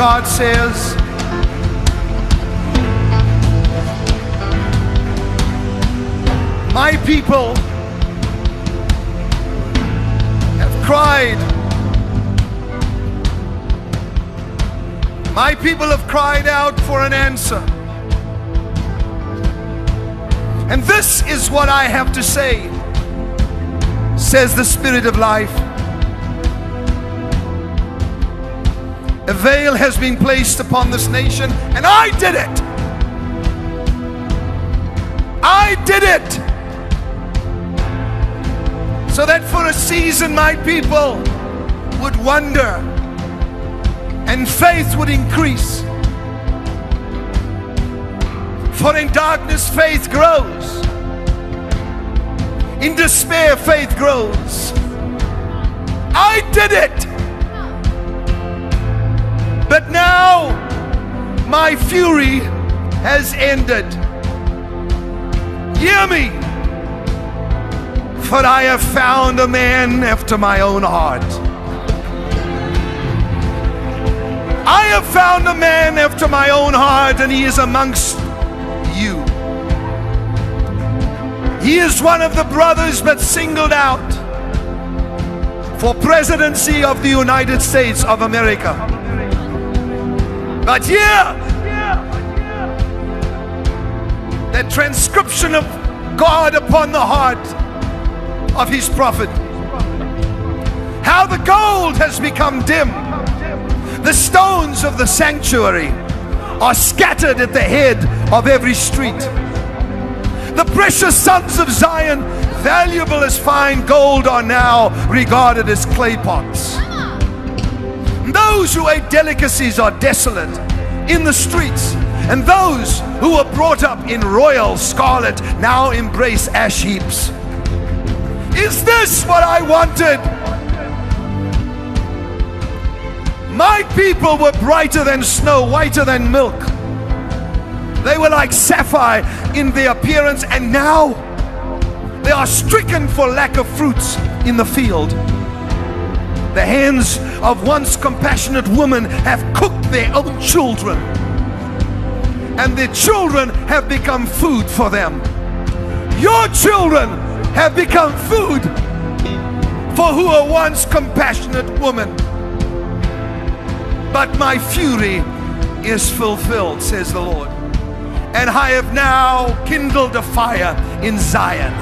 God says, my people have cried. My people have cried out for an answer. And this is what I have to say, says the Spirit of life. A veil has been placed upon this nation, and I did it. I did it. So that for a season my people would wonder and faith would increase. For in darkness faith grows. In despair faith grows. I did it. But now my fury has ended. Hear me. For I have found a man after my own heart. I have found a man after my own heart, and he is amongst you. He is one of the brothers but singled out for presidency of the United States of America. But here, that transcription of God upon the heart of his prophet. How the gold has become dim. The stones of the sanctuary are scattered at the head of every street. The precious sons of Zion, valuable as fine gold, are now regarded as clay pots. Those who ate delicacies are desolate in the streets, and those who were brought up in royal scarlet now embrace ash heaps. Is this what I wanted? My people were brighter than snow, whiter than milk. They were like sapphire in their appearance, and now they are stricken for lack of fruits in the field. The hands of once compassionate women have cooked their own children, and their children have become food for them. Your children have become food for who were once compassionate women. But my fury is fulfilled, says the Lord. And I have now kindled a fire in Zion.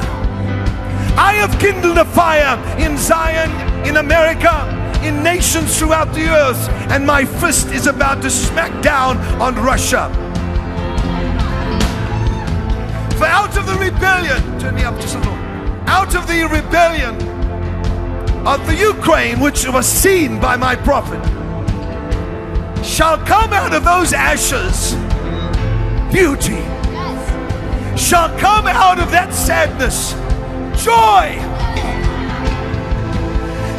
I have kindled a fire in Zion, in America, in nations throughout the earth. And my fist is about to smack down on Russia. For out of the rebellion, turn me up just a little, out of the rebellion of the Ukraine, which was seen by my prophet, shall come out of those ashes beauty. Yes. Shall come out of that sadness joy.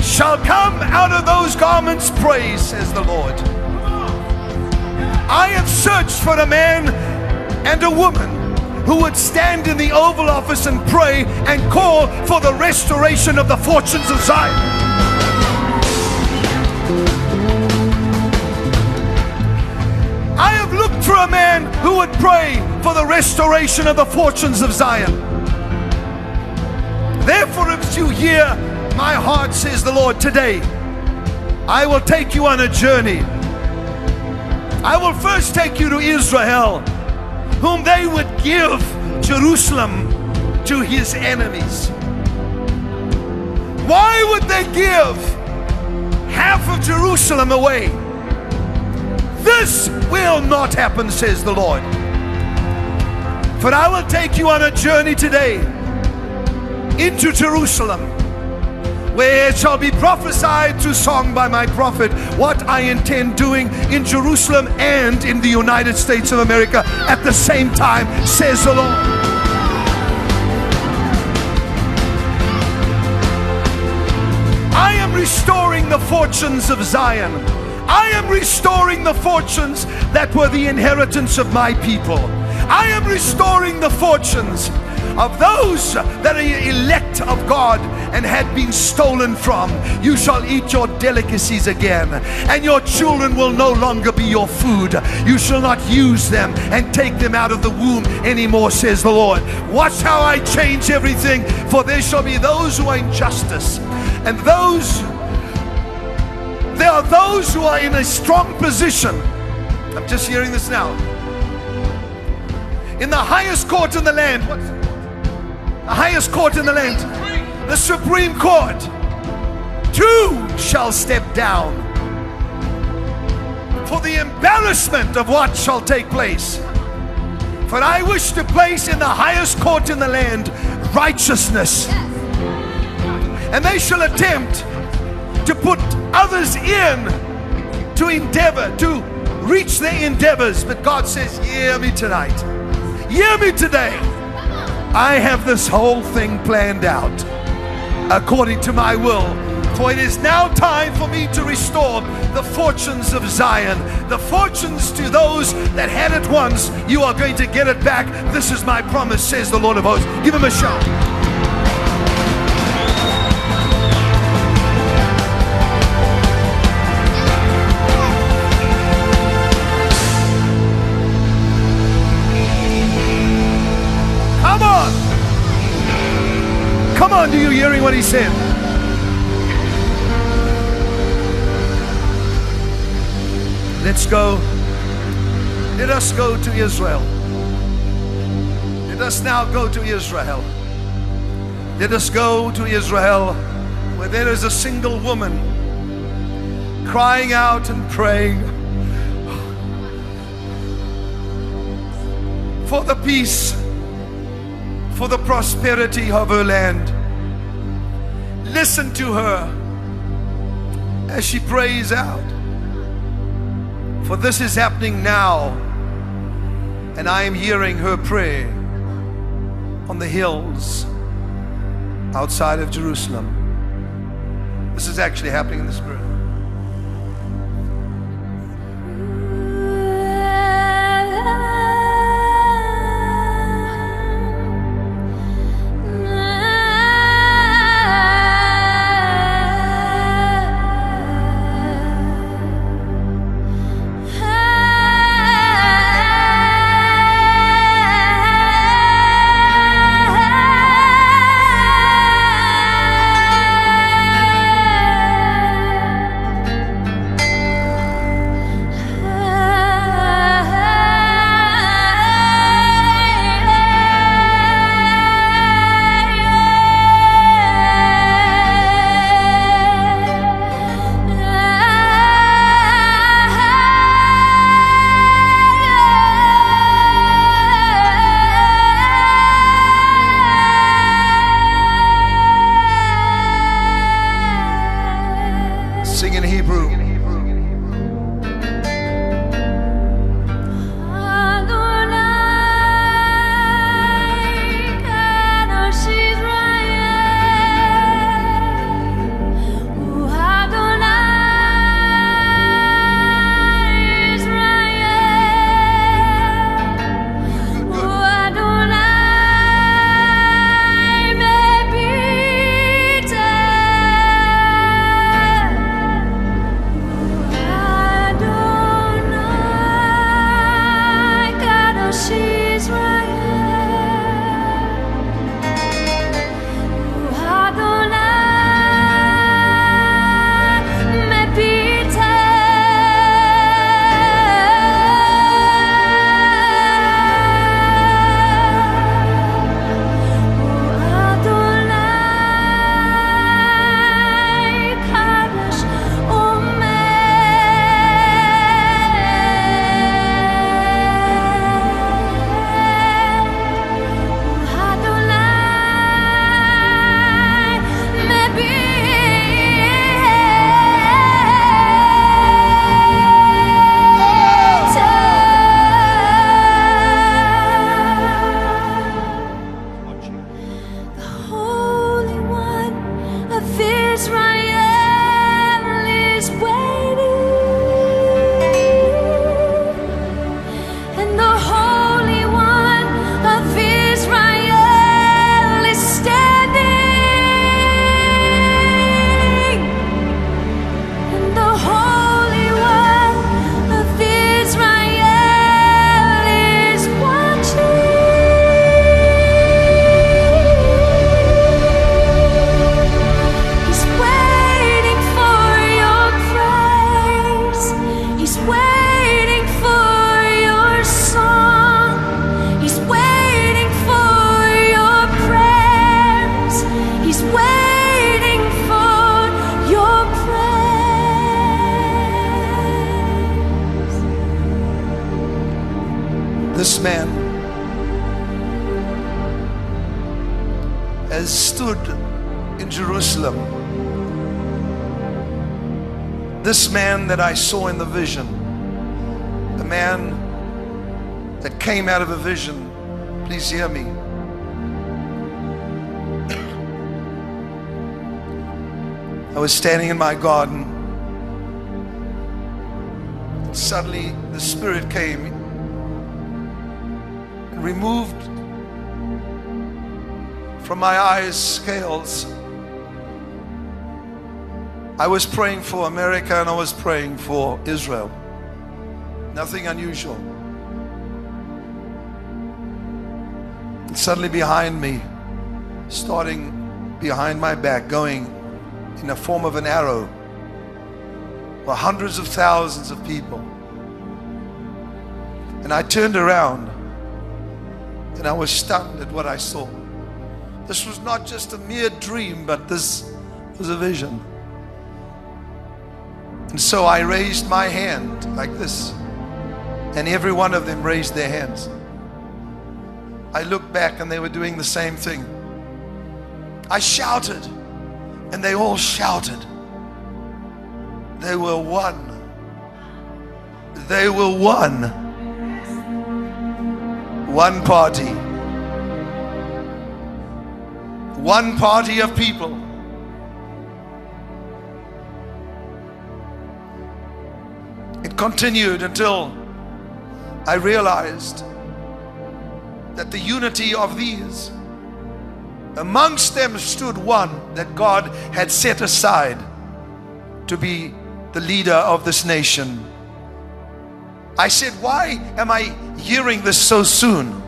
Shall come out of those garments praise, says the Lord. I have searched for a man and a woman who would stand in the Oval Office and pray and call for the restoration of the fortunes of Zion. I have looked for a man who would pray for the restoration of the fortunes of Zion. Therefore, if you hear my heart, says the Lord, today, I will take you on a journey. I will first take you to Israel, whom they would give Jerusalem to his enemies. Why would they give half of Jerusalem away? This will not happen, says the Lord. For I will take you on a journey today into Jerusalem, where it shall be prophesied through song by my prophet what I intend doing in Jerusalem and in the United States of America at the same time, says the Lord. I am restoring the fortunes of Zion. I am restoring the fortunes that were the inheritance of my people. I am restoring the fortunes of those that are elect of God and had been stolen from. You shall eat your delicacies again, and your children will no longer be your food. You shall not use them and take them out of the womb anymore, says the Lord. Watch how I change everything, for there shall be those who are in justice, and there are those who are in a strong position. I'm just hearing this now. In the highest court in the land, the highest court in the land, the Supreme Court, two shall step down for the embarrassment of what shall take place. For I wish to place in the highest court in the land righteousness, and they shall attempt to put others in to endeavor, to reach their endeavors. But God says, hear me tonight. Hear me today. I have this whole thing planned out according to my will. For it is now time for me to restore the fortunes of Zion. The fortunes to those that had it once, you are going to get it back. This is my promise, says the Lord of hosts. Give him a shout. Come on, are you hearing what he said? Let's go. Let us go to Israel. Let us now go to Israel. Let us go to Israel, where there is a single woman crying out and praying for the peace, for the prosperity of her land. Listen to her as she prays out. For this is happening now, and I am hearing her prayer on the hills outside of Jerusalem. This is actually happening in the Spirit. This man has stood in Jerusalem. This man that I saw in the vision, the man that came out of a vision, please hear me. I was standing in my garden. Suddenly the Spirit came and removed from my eyes scales. I was praying for America and I was praying for Israel. Nothing unusual. And suddenly behind me, starting behind my back, going in the form of an arrow, were hundreds of thousands of people. And I turned around and I was stunned at what I saw. This was not just a mere dream, but this was a vision. And so I raised my hand like this, and every one of them raised their hands. I looked back and they were doing the same thing. I shouted and they all shouted. They were one. They were one. One party. One party of people. It continued until I realized that the unity of these, amongst them stood one that God had set aside to be the leader of this nation. I said, why am I hearing this so soon?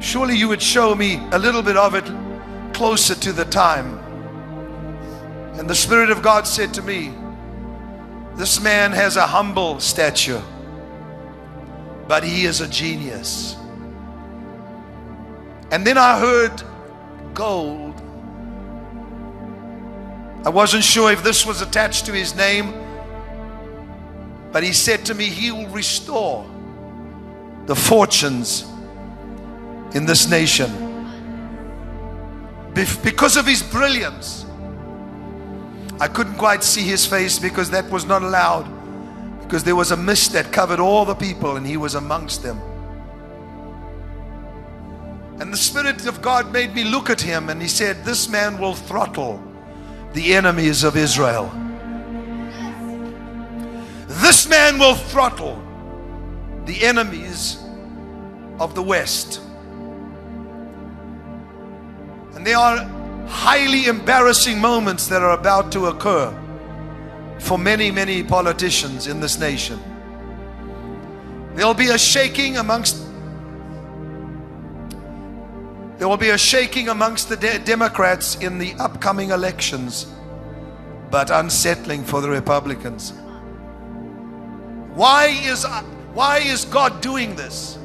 Surely you would show me a little bit of it closer to the time. And the Spirit of God said to me, this man has a humble stature, but he is a genius. And then I heard gold. I wasn't sure if this was attached to his name, but he said to me, he will restore the fortunes in this nation because of his brilliance. I couldn't quite see his face because that was not allowed, because there was a mist that covered all the people and he was amongst them. And the Spirit of God made me look at him, and he said, this man will throttle the enemies of Israel. This man will throttle the enemies of the West. And there are highly embarrassing moments that are about to occur for many, many politicians in this nation. There will be a shaking amongst the Democrats in the upcoming elections, but unsettling for the Republicans. Why is God doing this?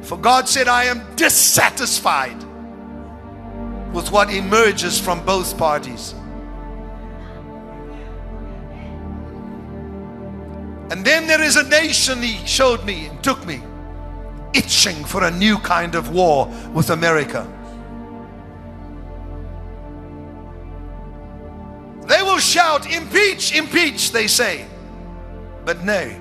For God said, I am dissatisfied with what emerges from both parties. And then there is a nation, he showed me and took me, itching for a new kind of war with America. They will shout, impeach, impeach, they say, but nay.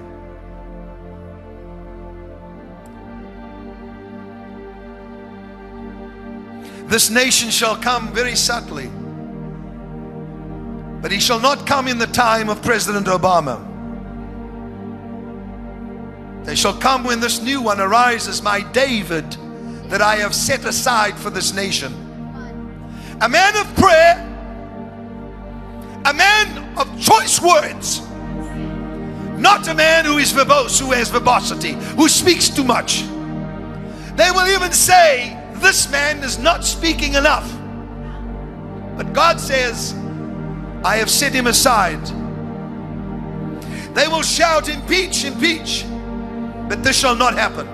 This nation shall come very subtly, but he shall not come in the time of President Obama. They shall come when this new one arises, my David, that I have set aside for this nation. A man of prayer, a man of choice words, not a man who is verbose, who has verbosity, who speaks too much. They will even say, this man is not speaking enough. But God says, I have set him aside. They will shout, impeach, impeach, but this shall not happen.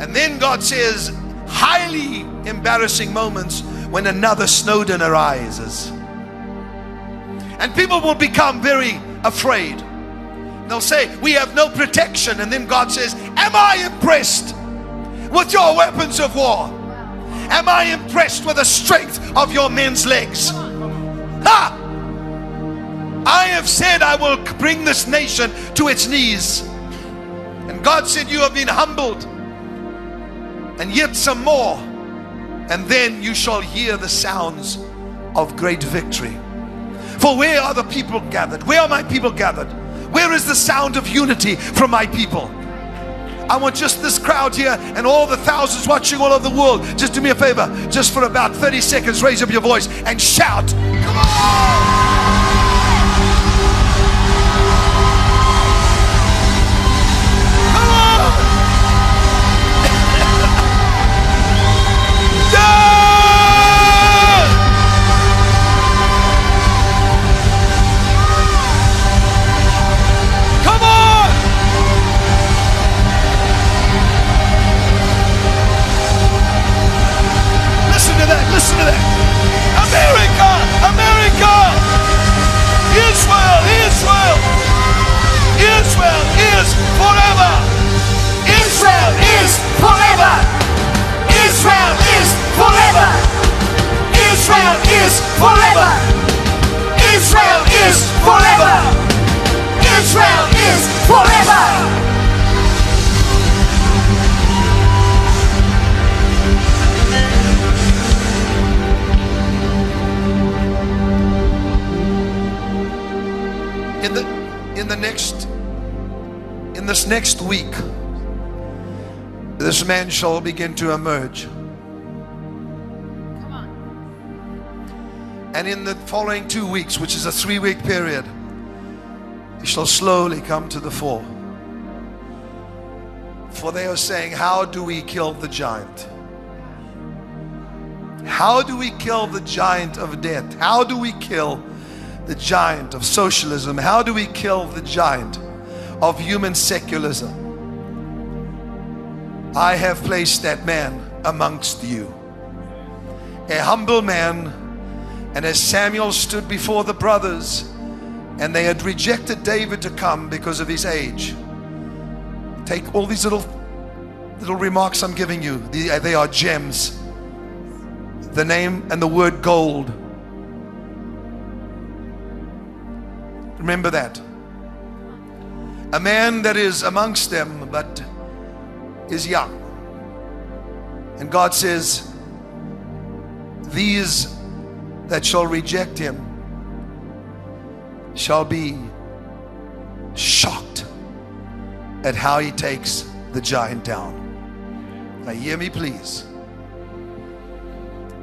And then God says, highly embarrassing moments when another Snowden arises. And people will become very afraid. They'll say, we have no protection. And then God says, am I impressed with your weapons of war? Am I impressed with the strength of your men's legs? Ha! I have said I will bring this nation to its knees. And God said, you have been humbled, and yet some more, and then you shall hear the sounds of great victory. For where are the people gathered? Where are my people gathered? Where is the sound of unity from my people? I want just this crowd here and all the thousands watching all over the world. Just do me a favor. Just for about 30 seconds, raise up your voice and shout. Come on! Listen to that. America, America, Israel, Israel, Israel is forever. Israel is forever. Israel is forever. Israel is forever. Israel is forever. Israel is forever. In this next week, this man shall begin to emerge. Come on. And in the following 2 weeks, which is a 3-week period, he shall slowly come to the fore. For they are saying, how do we kill the giant? How do we kill the giant of death? How do we kill the giant of socialism? How do we kill the giant of human secularism? I have placed that man amongst you, a humble man. And as Samuel stood before the brothers, and they had rejected David to come because of his age. Take all these little remarks I'm giving you. They are gems. The name and the word gold. Remember that. A man that is amongst them but is young. And God says, these that shall reject him shall be shocked at how he takes the giant down. Now hear me please.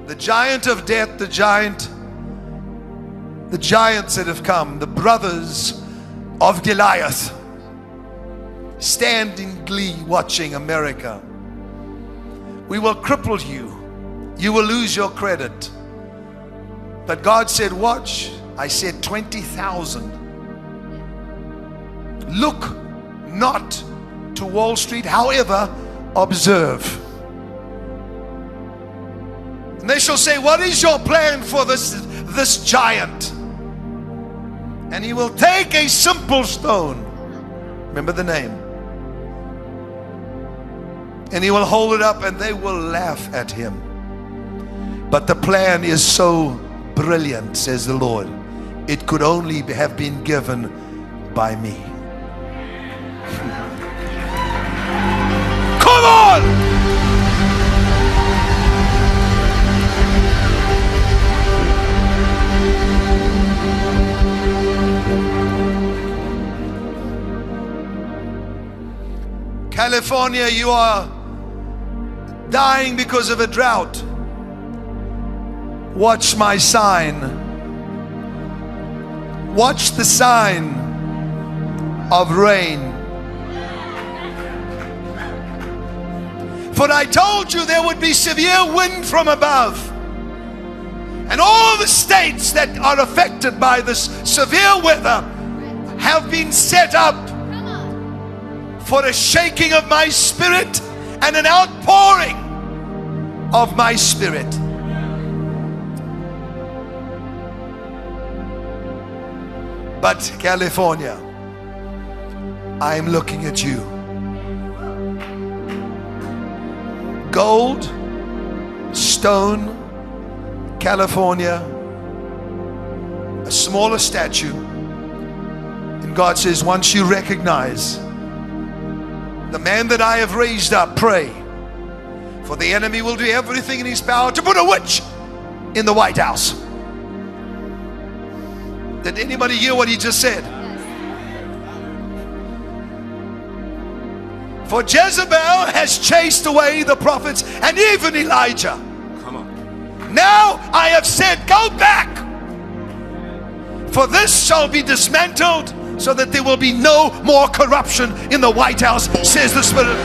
The giant of death, the giants that have come, the brothers of Goliath, stand in glee watching America. We will cripple you. You will lose your credit. But God said, watch. I said 20,000. Look not to Wall Street, however, observe. And they shall say, what is your plan for this giant? And he will take a simple stone. Remember the name. And he will hold it up and they will laugh at him. But the plan is so brilliant, says the Lord. It could only have been given by me. Come on! California, you are dying because of a drought. Watch my sign. Watch the sign of rain. For I told you there would be severe wind from above. And all the states that are affected by this severe weather have been set up for a shaking of my spirit and an outpouring of my spirit. But California, I'm looking at you. Gold, stone, California, a smaller statue. And God says, once you recognize the man that I have raised up, pray. For the enemy will do everything in his power to put a witch in the White House. Did anybody hear what he just said? For Jezebel has chased away the prophets and even Elijah. Come on. Now I have said, go back. For this shall be dismantled, so that there will be no more corruption in the White House, says the Spirit.